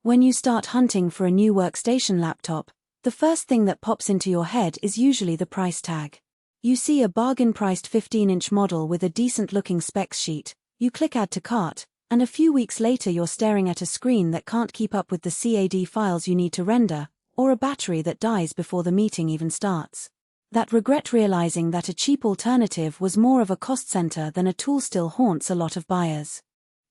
When you start hunting for a new workstation laptop, the first thing that pops into your head is usually the price tag. You see a bargain-priced 15-inch model with a decent-looking specs sheet, you click Add to Cart, and a few weeks later you're staring at a screen that can't keep up with the CAD files you need to render, or a battery that dies before the meeting even starts. That regret realizing that a cheap alternative was more of a cost center than a tool still haunts a lot of buyers.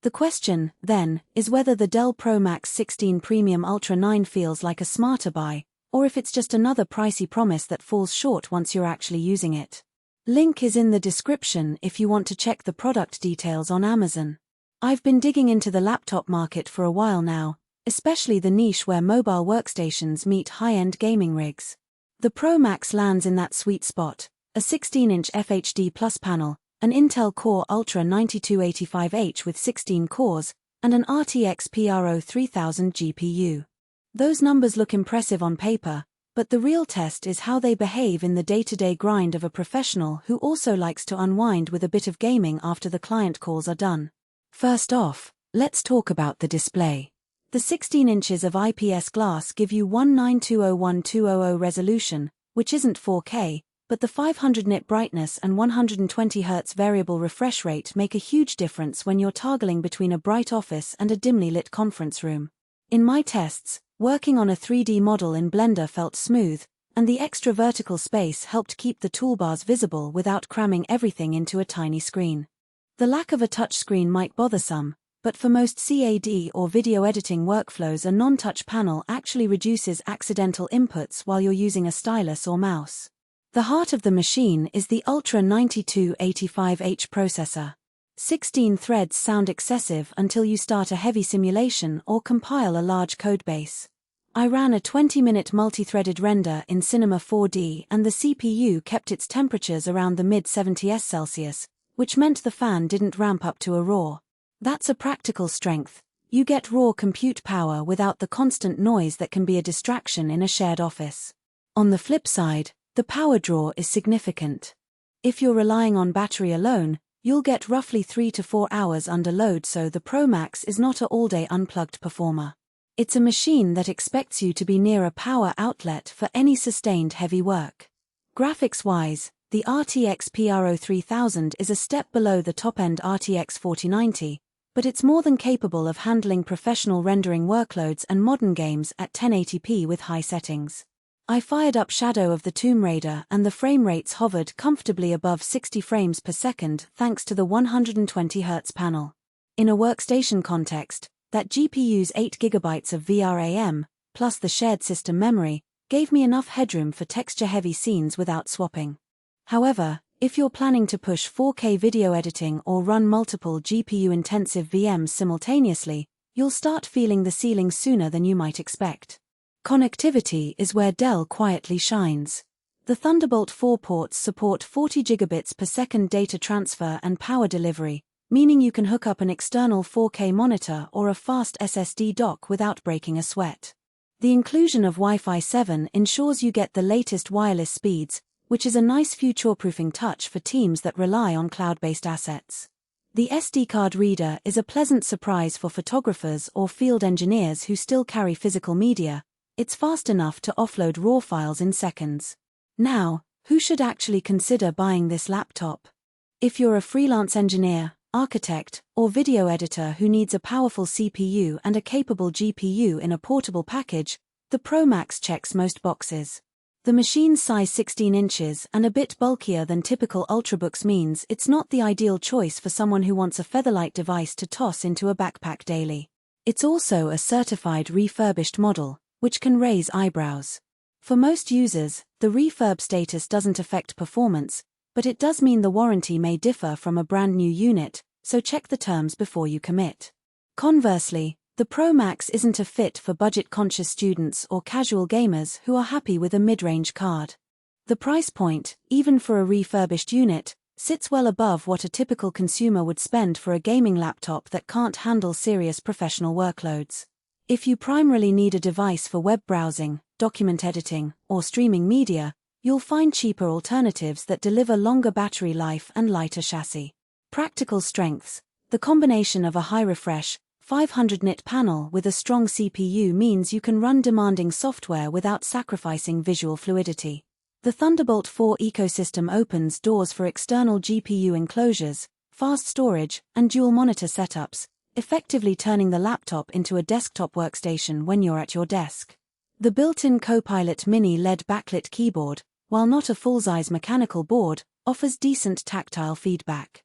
The question, then, is whether the Dell Pro Max 16 Premium Ultra 9 feels like a smarter buy, or if it's just another pricey promise that falls short once you're actually using it. Link is in the description if you want to check the product details on Amazon. I've been digging into the laptop market for a while now, especially the niche where mobile workstations meet high-end gaming rigs. The Pro Max lands in that sweet spot, a 16-inch FHD Plus panel, an Intel Core Ultra 285H with 16 cores, and an RTX PRO 3000 GPU. Those numbers look impressive on paper, but the real test is how they behave in the day-to-day grind of a professional who also likes to unwind with a bit of gaming after the client calls are done. First off, let's talk about the display. The 16 inches of IPS glass give you 1920x1200 resolution, which isn't 4K, but the 500 nit brightness and 120 Hz variable refresh rate make a huge difference when you're toggling between a bright office and a dimly lit conference room. In my tests, working on a 3D model in Blender felt smooth, and the extra vertical space helped keep the toolbars visible without cramming everything into a tiny screen. The lack of a touchscreen might bother some, but for most CAD or video editing workflows a non-touch panel actually reduces accidental inputs while you're using a stylus or mouse. The heart of the machine is the Ultra 285H processor. 16 threads sound excessive until you start a heavy simulation or compile a large codebase. I ran a 20-minute multi-threaded render in Cinema 4D and the CPU kept its temperatures around the mid-70s Celsius, which meant the fan didn't ramp up to a roar. That's a practical strength. You get raw compute power without the constant noise that can be a distraction in a shared office. On the flip side, the power draw is significant. If you're relying on battery alone, you'll get roughly 3 to 4 hours under load, so the Pro Max is not an all-day unplugged performer. It's a machine that expects you to be near a power outlet for any sustained heavy work. Graphics-wise, the RTX PRO 3000 is a step below the top-end RTX 4090, but it's more than capable of handling professional rendering workloads and modern games at 1080p with high settings. I fired up Shadow of the Tomb Raider and the frame rates hovered comfortably above 60 frames per second thanks to the 120 Hz panel. In a workstation context, that GPU's 8GB of VRAM, plus the shared system memory, gave me enough headroom for texture-heavy scenes without swapping. However, if you're planning to push 4K video editing or run multiple GPU-intensive VMs simultaneously, you'll start feeling the ceiling sooner than you might expect. Connectivity is where Dell quietly shines. The Thunderbolt 4 ports support 40 gigabits per second data transfer and power delivery, meaning you can hook up an external 4K monitor or a fast SSD dock without breaking a sweat. The inclusion of Wi-Fi 7 ensures you get the latest wireless speeds, which is a nice future-proofing touch for teams that rely on cloud-based assets. The SD card reader is a pleasant surprise for photographers or field engineers who still carry physical media. It's fast enough to offload raw files in seconds. Now, who should actually consider buying this laptop? If you're a freelance engineer, architect, or video editor who needs a powerful CPU and a capable GPU in a portable package, the Pro Max checks most boxes. The machine's size 16 inches and a bit bulkier than typical Ultrabooks means it's not the ideal choice for someone who wants a featherlight device to toss into a backpack daily. It's also a certified refurbished model, which can raise eyebrows. For most users, the refurb status doesn't affect performance, but it does mean the warranty may differ from a brand new unit, so check the terms before you commit. Conversely, the Pro Max isn't a fit for budget-conscious students or casual gamers who are happy with a mid-range card. The price point, even for a refurbished unit, sits well above what a typical consumer would spend for a gaming laptop that can't handle serious professional workloads. If you primarily need a device for web browsing, document editing, or streaming media, you'll find cheaper alternatives that deliver longer battery life and lighter chassis. Practical strengths: the combination of a high refresh, 500-nit panel with a strong CPU means you can run demanding software without sacrificing visual fluidity. The Thunderbolt 4 ecosystem opens doors for external GPU enclosures, fast storage, and dual monitor setups, effectively turning the laptop into a desktop workstation when you're at your desk. The built-in Copilot Mini LED backlit keyboard, while not a full-size mechanical board, offers decent tactile feedback.